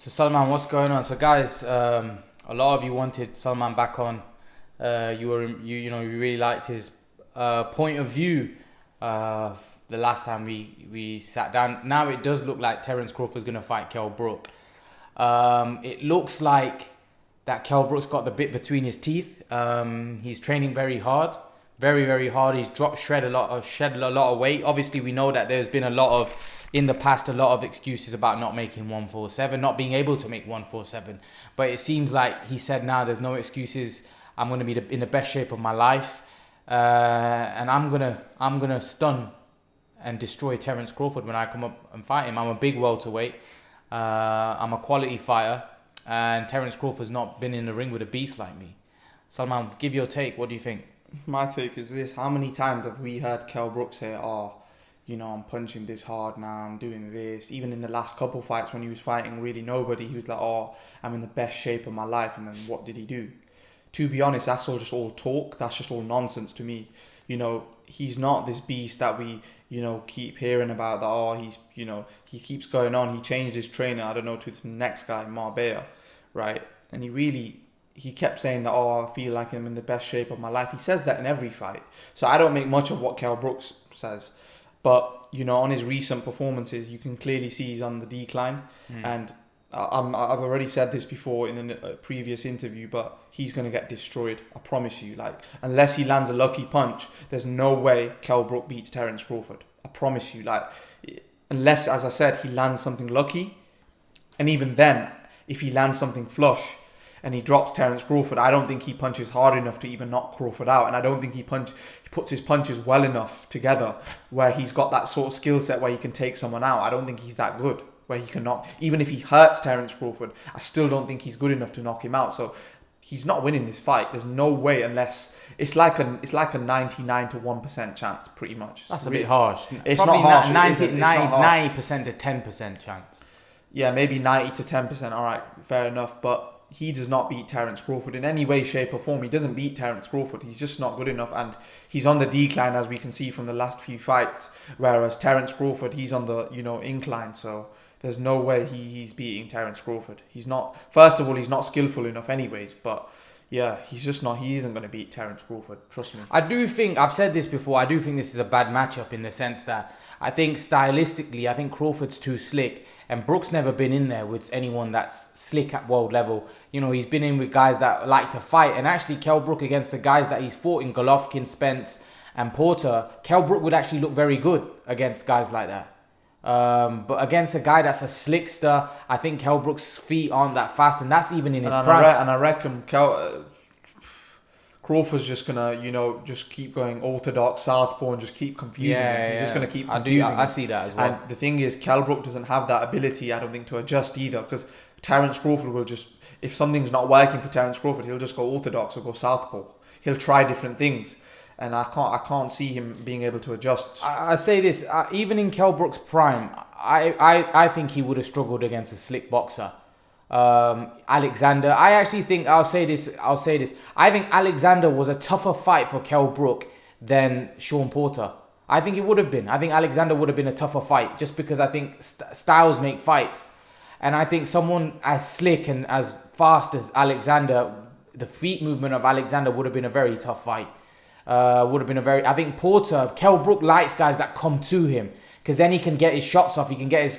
So Salman, what's going on? So guys, a lot of you wanted Salman back on. You really liked his point of view the last time we sat down. Now it does look like Terence Crawford's going to fight Kell Brook. It looks like that Kell Brook's got the bit between his teeth. He's training very hard, very very hard. He's shed a lot of weight. Obviously, we know that there's been in the past a lot of excuses about not making 147, not being able to make 147. But it seems like he said now there's no excuses. I'm going to be in the best shape of my life, and I'm gonna stun and destroy Terence Crawford when I come up and fight him. I'm a big welterweight. I'm a quality fighter, and Terence Crawford's not been in the ring with a beast like me. Salman, give your take. What do you think? My take is this: how many times have we heard Kell Brook say, I'm punching this hard now, I'm doing this. Even in the last couple fights when he was fighting really nobody, he was like, I'm in the best shape of my life. And then what did he do? To be honest, that's all talk. That's just all nonsense to me. He's not this beast that we, keep hearing about that, he keeps going on. He changed his trainer, I don't know, to the next guy, Marbella, right? And he kept saying that, I feel like I'm in the best shape of my life. He says that in every fight. So I don't make much of what Kell Brooks says. But, on his recent performances, you can clearly see he's on the decline. And I've already said this before in a previous interview, but he's going to get destroyed. I promise you. Unless he lands a lucky punch, there's no way Kell Brook beats Terence Crawford. I promise you. Unless, as I said, he lands something lucky. And even then, if he lands something flush and he drops Terence Crawford, I don't think he punches hard enough to even knock Crawford out. And I don't think he puts his punches well enough together where he's got that sort of skill set where he can take someone out. I don't think he's that good where he can knock. Even if he hurts Terence Crawford, I still don't think he's good enough to knock him out. So he's not winning this fight. There's no way, unless it's like a 99 to 1% chance, pretty much. That's a bit harsh. It's Probably not harsh. 90% to 10% chance. Yeah, maybe 90 to 10%. All right, fair enough. But he does not beat Terence Crawford in any way, shape or form. He doesn't beat Terence Crawford. He's just not good enough. And he's on the decline, as we can see from the last few fights. Whereas Terence Crawford, he's on the, incline. So there's no way he's beating Terence Crawford. He's not, first of all, he's not skillful enough anyways. But yeah, he isn't going to beat Terence Crawford. Trust me. I've said this before, I do think this is a bad matchup in the sense that I think stylistically, Crawford's too slick. And Brook's never been in there with anyone that's slick at world level. He's been in with guys that like to fight. And actually, Kell Brook, against the guys that he's fought in, Golovkin, Spence and Porter, Kell Brook would actually look very good against guys like that. But against a guy that's a slickster, I think Kell Brook's feet aren't that fast. And that's even in his prime. And I reckon Crawford's just gonna, just keep going orthodox southpaw and just keep confusing him. He's just gonna keep confusing him. I see that as well. And the thing is, Kell Brook doesn't have that ability, I don't think, to adjust either. Because Terence Crawford will just, if something's not working for Terence Crawford, he'll just go orthodox or go southpaw. He'll try different things, and I can't see him being able to adjust. I say this, even in Kell Brook's prime, I think he would have struggled against a slick boxer. Alexander, I actually think, I'll say this, I think Alexander was a tougher fight for Kell Brook than Sean Porter. I think it would have been. I think Alexander would have been a tougher fight, just because I think styles make fights. And I think someone as slick and as fast as Alexander, the feet movement of Alexander would have been a very tough fight. I think Kell Brook likes guys that come to him, because then he can get his shots off, he can get his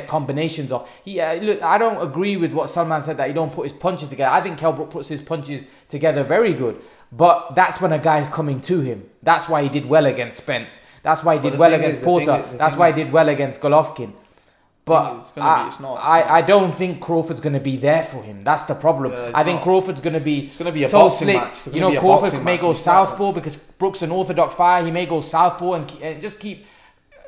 combinations off. Look, I don't agree with what Salman said, that he don't put his punches together. I think Kell Brook puts his punches together very good. But that's when a guy's coming to him. That's why he did well against Spence. That's why he did well against Porter. That's why he did well against Golovkin. But I don't think Crawford's going to be there for him. That's the problem. I think Crawford's going to be so slick. Crawford may go southpaw because Brook's an orthodox fighter. He may go southpaw and just keep...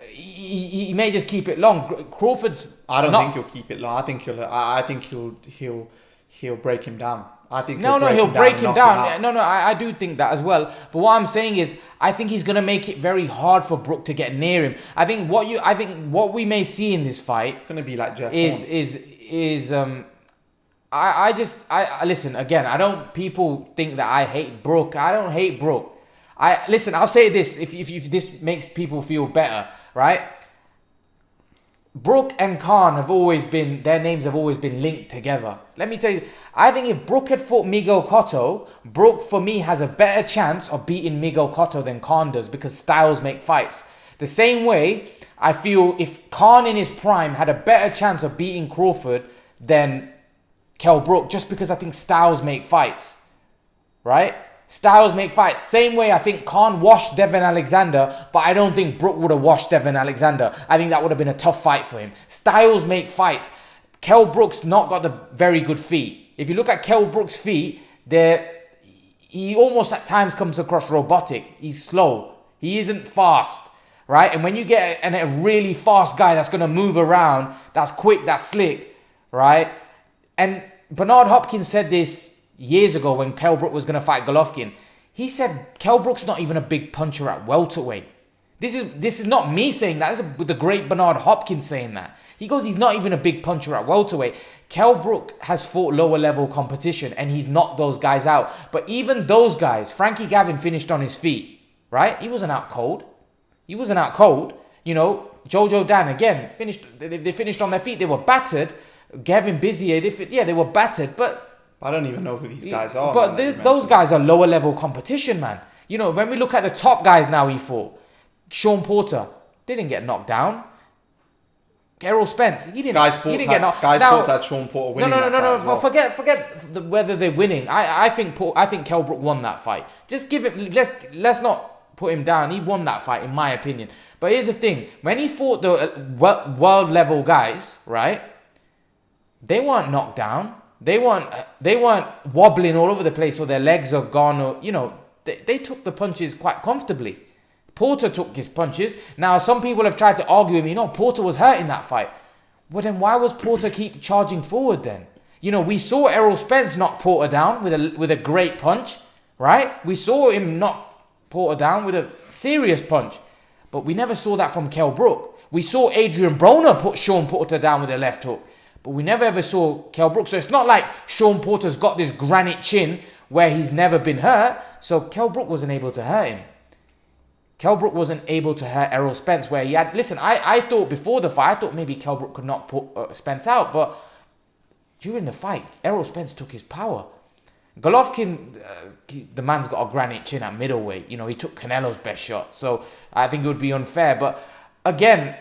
He may just keep it long. Crawford's. I don't think he'll keep it long. I think he'll break him down. He'll break him down. I do think that as well. But what I'm saying is, I think he's gonna make it very hard for Brook to get near him. I think what we may see in this fight it's gonna be like Jeff listen again. I don't. People think that I hate Brook. I don't hate Brook. I'll say this. If this makes people feel better, right? Brook and Khan their names have always been linked together. Let me tell you, I think if Brook had fought Miguel Cotto, Brook for me has a better chance of beating Miguel Cotto than Khan does because styles make fights. The same way, I feel if Khan in his prime had a better chance of beating Crawford than Kell Brook, just because I think styles make fights, right? Styles make fights. Same way I think Khan washed Devin Alexander, but I don't think Brook would have washed Devin Alexander. I think that would have been a tough fight for him. Styles make fights. Kell Brook's not got the very good feet. If you look at Kell Brook's feet, he almost at times comes across robotic. He's slow. He isn't fast, right? And when you get a really fast guy that's going to move around, that's quick, that's slick, right? And Bernard Hopkins said this years ago when Kell Brook was going to fight Golovkin. He said Kell Brook's not even a big puncher at welterweight. This is not me saying that. This is the great Bernard Hopkins saying that. He goes, he's not even a big puncher at welterweight. Kell Brook has fought lower level competition and he's knocked those guys out. But even those guys, Frankie Gavin finished on his feet, right? He wasn't out cold. You know, Jojo Dan, again, they finished on their feet. They were battered. Gavin Bizier, they were battered, but I don't even know who these guys are. But those guys are lower level competition, man. You know, when we look at the top guys now he fought, Sean Porter didn't get knocked down. Errol Spence, he didn't get knocked down. Sky Sports had Sean Porter winning. No. Well. Forget whether they're winning. I think Kell Brook won that fight. Just give it. Let's not put him down. He won that fight, in my opinion. But here's the thing: when he fought the world level guys, right? They weren't knocked down. They weren't wobbling all over the place or their legs are gone or, you know, they took the punches quite comfortably. Porter took his punches. Now, some people have tried to argue with me, no, Porter was hurt in that fight. Well, then why was Porter keep charging forward then? You know, we saw Errol Spence knock Porter down with a great punch, right? We saw him knock Porter down with a serious punch. But we never saw that from Kell Brook. We saw Adrian Broner put Sean Porter down with a left hook. But we never ever saw Kell Brook. So it's not like Sean Porter's got this granite chin where he's never been hurt. So Kell Brook wasn't able to hurt him. Kell Brook wasn't able to hurt Errol Spence where he had... Listen, I thought before the fight, I thought maybe Kell Brook could not put Spence out. But during the fight, Errol Spence took his power. Golovkin, the man's got a granite chin at middleweight. You know, he took Canelo's best shot. So I think it would be unfair. But again...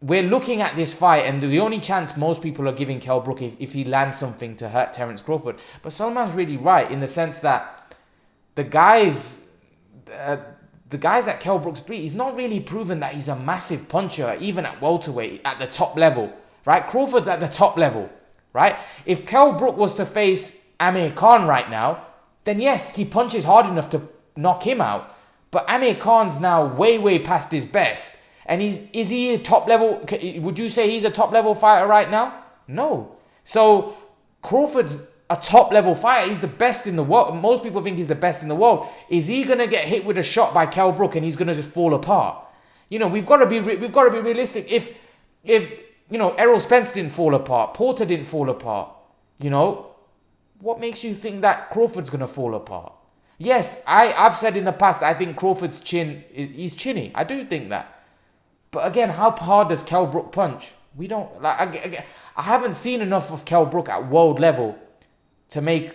we're looking at this fight and the only chance most people are giving Kell Brook if he lands something to hurt Terence Crawford. But Salman's really right in the sense that the guys that Kell Brook's beat, he's not really proven that he's a massive puncher, even at welterweight, at the top level, right? Crawford's at the top level, right? If Kell Brook was to face Amir Khan right now, then yes, he punches hard enough to knock him out. But Amir Khan's now way past his best. And is he a top level? Would you say he's a top level fighter right now? No. So Crawford's a top level fighter. He's the best in the world. Most people think he's the best in the world. Is he gonna get hit with a shot by Kell Brook and he's gonna just fall apart? You know, we've got to be realistic. If you know Errol Spence didn't fall apart, Porter didn't fall apart, you know, what makes you think that Crawford's gonna fall apart? Yes, I've said in the past I think Crawford's chin he's chinny. I do think that. But again, how hard does Kell Brook punch? We don't like. I haven't seen enough of Kell Brook at world level I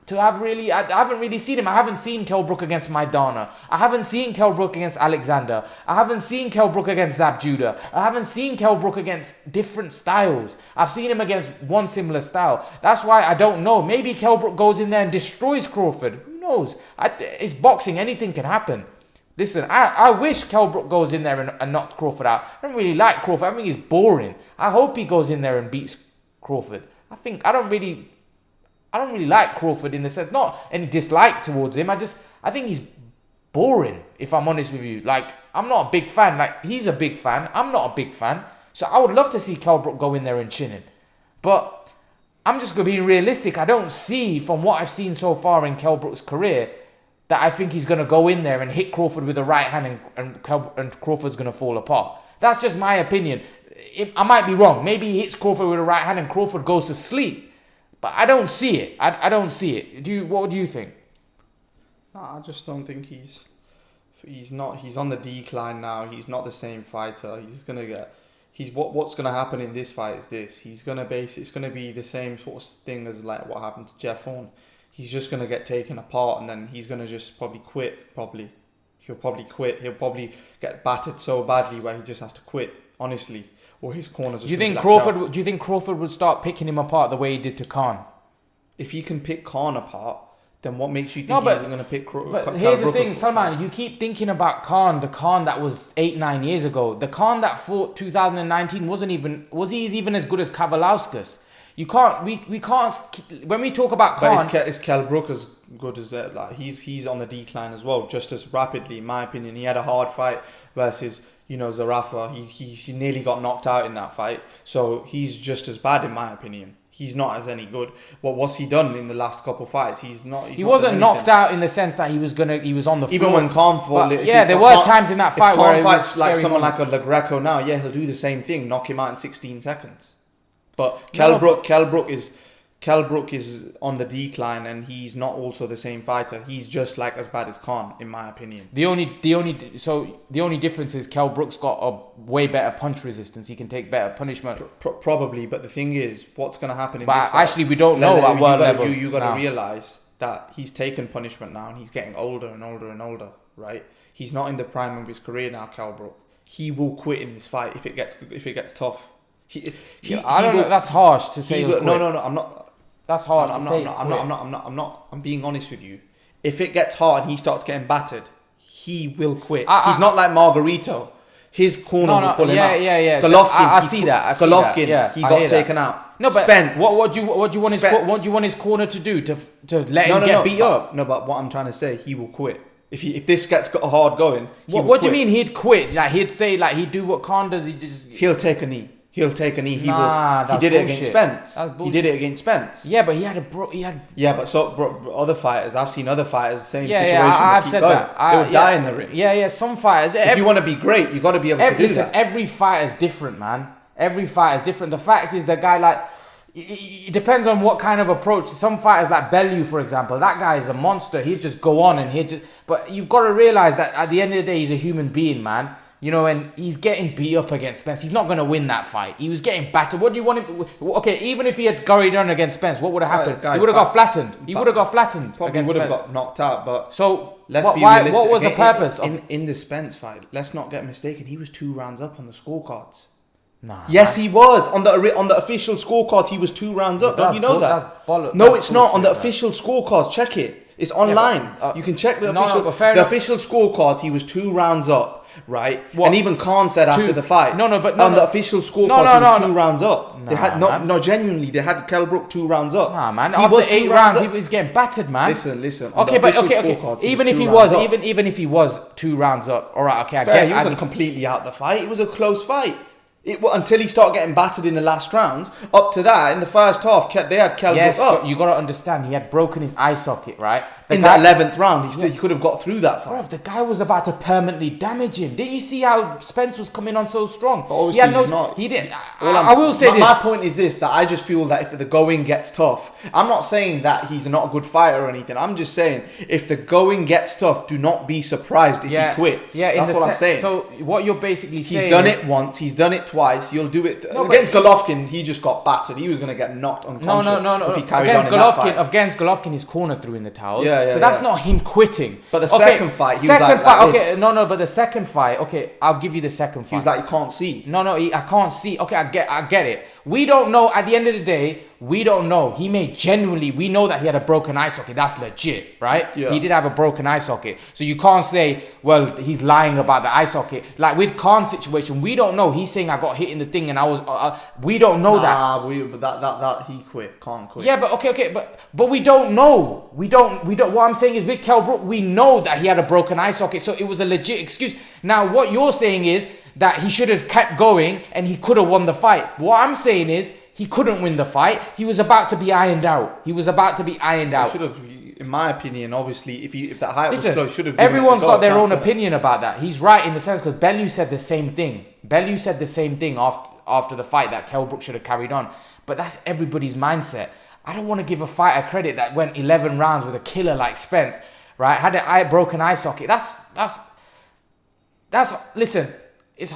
haven't really seen him. I haven't seen Kell Brook against Maidana. I haven't seen Kell Brook against Alexander. I haven't seen Kell Brook against Zab Judah. I haven't seen Kell Brook against different styles. I've seen him against one similar style. That's why I don't know. Maybe Kell Brook goes in there and destroys Crawford. Who knows? It's boxing. Anything can happen. Listen, I wish Kell Brook goes in there and knocks Crawford out. I don't really like Crawford. I think he's boring. I hope he goes in there and beats Crawford. I don't really like Crawford in the sense, not any dislike towards him. I think he's boring, if I'm honest with you. Like, I'm not a big fan. Like, he's a big fan. I'm not a big fan. So I would love to see Kell Brook go in there and chin him. But I'm just going to be realistic. I don't see, from what I've seen so far in Kell Brook's career, that I think he's going to go in there and hit Crawford with the right hand and Crawford's going to fall apart. That's just my opinion. I might be wrong. Maybe he hits Crawford with the right hand and Crawford goes to sleep. But I don't see it. I don't see it. What do you think? I just don't think he's on the decline now. He's not the same fighter. What's gonna happen in this fight is this. It's gonna be the same sort of thing as like what happened to Jeff Horn. He's just gonna get taken apart, and then he's gonna just probably quit. He'll probably quit. He'll probably get battered so badly where he just has to quit. Honestly, or his corners. Do you think Crawford would start picking him apart the way he did to Khan? If he can pick Khan apart, then what makes you think he isn't going to pick Kell Brook? But here's the thing, Salman, you keep thinking about Khan, the Khan that was 8-9 years ago. The Khan that fought 2019 was he even as good as Kavalauskas? You can't, we can't, when we talk about Khan... But is Kell Brook as good as that? Like, he's on the decline as well, just as rapidly, in my opinion. He had a hard fight versus, Zarafa. He nearly got knocked out in that fight. So he's just as bad, in my opinion. He's not as any good. What's he done in the last couple of fights? He wasn't knocked out in the sense that he was on the floor. Even when Khan fought, there were times in that fight where Khan fights like someone like a LaGreco now, he'll do the same thing, knock him out in 16 seconds. But Kell Brook is on the decline, and he's not also the same fighter. He's just like as bad as Khan, in my opinion. The only difference is Kell Brook's got a way better punch resistance. He can take better punishment. Probably, but the thing is, what's going to happen in this fight? Actually, we don't know at world level. You got to realize that he's taken punishment now, and he's getting older and older and older. Right? He's not in the prime of his career now. Kell Brook. He will quit in this fight if it gets tough. I don't know. That's harsh to say. No. I'm not. That's hard to say. I'm not. I'm being honest with you. If it gets hard and he starts getting battered, he will quit. He's not like Margarito. His corner will pull him out. Yeah. Golovkin. I see that. Golovkin. He got taken out. No, but Spence. What do you want his corner to do to let him get beat up? No, but what I'm trying to say, he will quit. If this gets hard going, what do you mean he'd quit? Like he'd say he'd do what Khan does. He'll take a knee. He did it against Spence. He did it against Spence. Yeah, but he had Yeah, but other fighters, I've seen other fighters, same situation. I've said that. They would die in the ring. Yeah. Some fighters. If you want to be great, you got to be able to do that. Every fighter is different, man. Every fighter is different. The fact is, the guy it depends on what kind of approach. Some fighters like Bellew, for example, that guy is a monster. He'd just go on and but you've got to realize that at the end of the day, he's a human being, man. And he's getting beat up against Spence. He's not going to win that fight. He was getting battered. What do you want him? Okay, even if he had carried on against Spence, what would have happened? He would have got flattened. He would have got flattened. Probably would have got knocked out. But so let's be realistic. What was the purpose in the Spence fight? Let's not get mistaken. He was 2 rounds up on the scorecards. Nah. Yes, he was on the official scorecards. He was 2 rounds up. Don't you know that? No, it's not on the official scorecards. Check it. It's online. You can check the official scorecards. He was 2 rounds up. Right, and even Khan said after the fight. The official scorecard, he was 2 rounds up. They had genuinely, they had Kell Brook 2 rounds up. Nah, man. After 8 rounds, he was getting battered, man. Listen. Okay. Even if he was 2 rounds up, all right. Okay, I get. He wasn't completely out the fight. It was a close fight. Until he started getting battered in the last rounds. Up to that, in the first half, they had Kell Brook up. But you got to understand, he had broken his eye socket, right? In the 11th round, he said he could have got through that fight. Bro, the guy was about to permanently damage him. Didn't you see how Spence was coming on so strong? But obviously he's not. He didn't. I will say this. My point is this, that I just feel that if the going gets tough, I'm not saying that he's not a good fighter or anything. I'm just saying, if the going gets tough, do not be surprised if he quits. Yeah, that's what I'm saying. So what you're basically saying, he's done it once, he's done it twice. You'll do it against Golovkin. He just got battered. He was going to get knocked unconscious. No. If he carried on in that fight. Against Golovkin, his corner threw in the towel. So that's not him quitting. But the second fight, he was like this. But the second fight, okay, I'll give you the second fight. He was like, you can't see. I can't see. Okay, I get it. We don't know. At the end of the day, we don't know. We know that he had a broken eye socket. That's legit, right? Yeah. He did have a broken eye socket. So you can't say, well, he's lying about the eye socket. Like with Khan's situation, we don't know. He's saying I got hit in the thing and I was. We don't know that. But he quit. Khan quit. Yeah, but okay, but we don't know. We don't. What I'm saying is with Kell Brook, we know that he had a broken eye socket, so it was a legit excuse. Now, what you're saying is that he should have kept going and he could have won the fight. What I'm saying is he couldn't win the fight. He was about to be ironed out. Should have, in my opinion, obviously, if that height was close, should have. Everyone's got their own opinion about that. He's right in the sense because Bellew said the same thing. After the fight that Kell Brook should have carried on. But that's everybody's mindset. I don't want to give a fighter credit that went 11 rounds with a killer like Spence, right? Had a broken eye socket. Listen, it's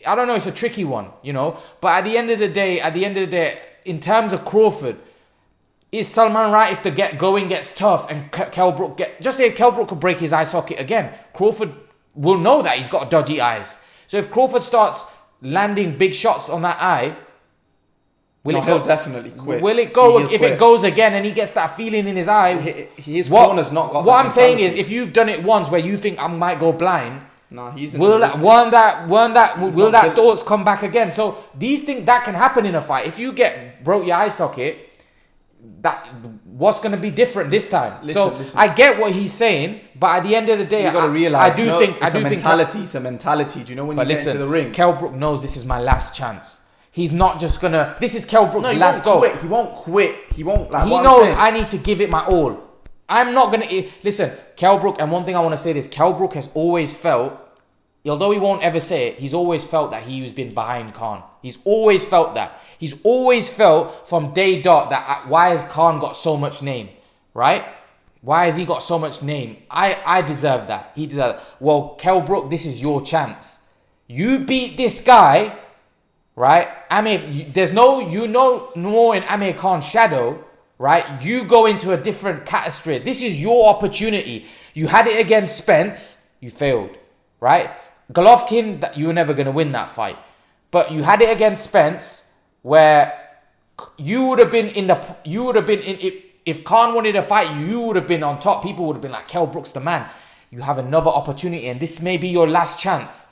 I don't know, it's a tricky one, you know. But at the end of the day, in terms of Crawford, is Salman right if the going gets tough and Kell Brook just say if Kell Brook could break his eye socket again, Crawford will know that he's got dodgy eyes. So if Crawford starts landing big shots on that eye, he'll definitely quit. Will it go if it goes again and he gets that feeling in his eye? His corner's not got. What I'm saying is, if you've done it once where you think I might go blind, will that thoughts come back again? So these things that can happen in a fight. If you broke your eye socket, what's going to be different this time? Listen. I get what he's saying, but at the end of the day, you got to realize. It's a mentality. Do you know when you get into the ring? Kell Brook knows this is my last chance. He's not just gonna. This is Kell Brook's last go. He won't quit. He won't. He knows I need to give it my all. I'm not gonna listen. Kell Brook, and one thing I want to say is Kell Brook has always felt, although he won't ever say it, he's always felt that he's been behind Khan. He's always felt that. He's always felt from day dot that why has Khan got so much name, right? Why has he got so much name? I deserve that. He deserves. Well, Kell Brook, this is your chance. You beat this guy. Right, there's no more in Amir Khan's shadow. Right, you go into a different category. This is your opportunity. You had it against Spence, you failed. Right, Golovkin, you were never going to win that fight, but you had it against Spence, where you would have been if Khan wanted to fight you would have been on top. People would have been like, Kell Brook's the man. You have another opportunity, and this may be your last chance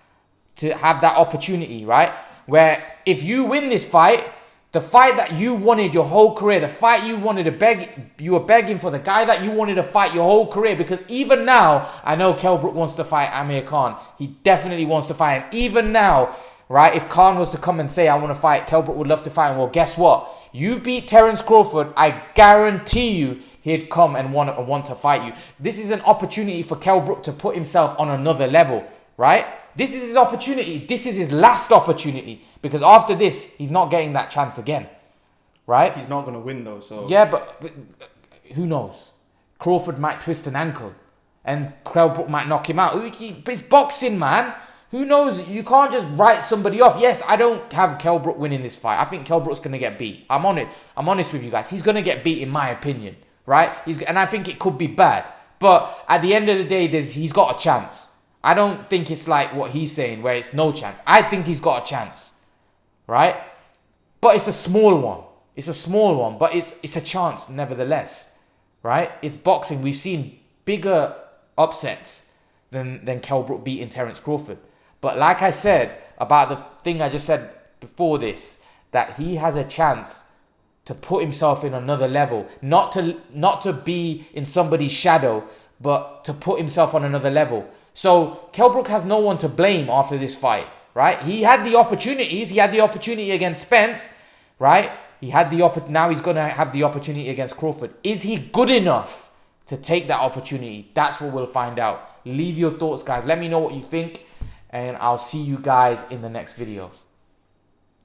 to have that opportunity. Right. Where if you win this fight, the fight that you wanted your whole career, the fight you wanted to you were begging for, the guy that you wanted to fight your whole career, because even now, I know Kell Brook wants to fight Amir Khan. He definitely wants to fight him. Even now, right, if Khan was to come and say, I want to fight, Kell Brook would love to fight him. Well, guess what? You beat Terence Crawford, I guarantee you he'd come and want to fight you. This is an opportunity for Kell Brook to put himself on another level, right? This is his opportunity. This is his last opportunity. Because after this, he's not getting that chance again. Right? He's not going to win though. So yeah, but who knows? Crawford might twist an ankle. And Kell Brook might knock him out. It's boxing, man. Who knows? You can't just write somebody off. Yes, I don't have Kell Brook winning this fight. I think Kell Brook's going to get beat. I'm honest with you guys. He's going to get beat in my opinion. Right? And I think it could be bad. But at the end of the day, he's got a chance. I don't think it's like what he's saying where it's no chance. I think he's got a chance, right? But it's a small one. It's a small one, but it's a chance nevertheless, right? It's boxing. We've seen bigger upsets than Kell Brook beating Terence Crawford. But like I said about the thing I just said before this, that he has a chance to put himself in another level, not to be in somebody's shadow, but to put himself on another level. So Kell Brook has no one to blame after this fight, right? He had the opportunities. He had the opportunity against Spence, right? Now he's going to have the opportunity against Crawford. Is he good enough to take that opportunity? That's what we'll find out. Leave your thoughts, guys. Let me know what you think, and I'll see you guys in the next video.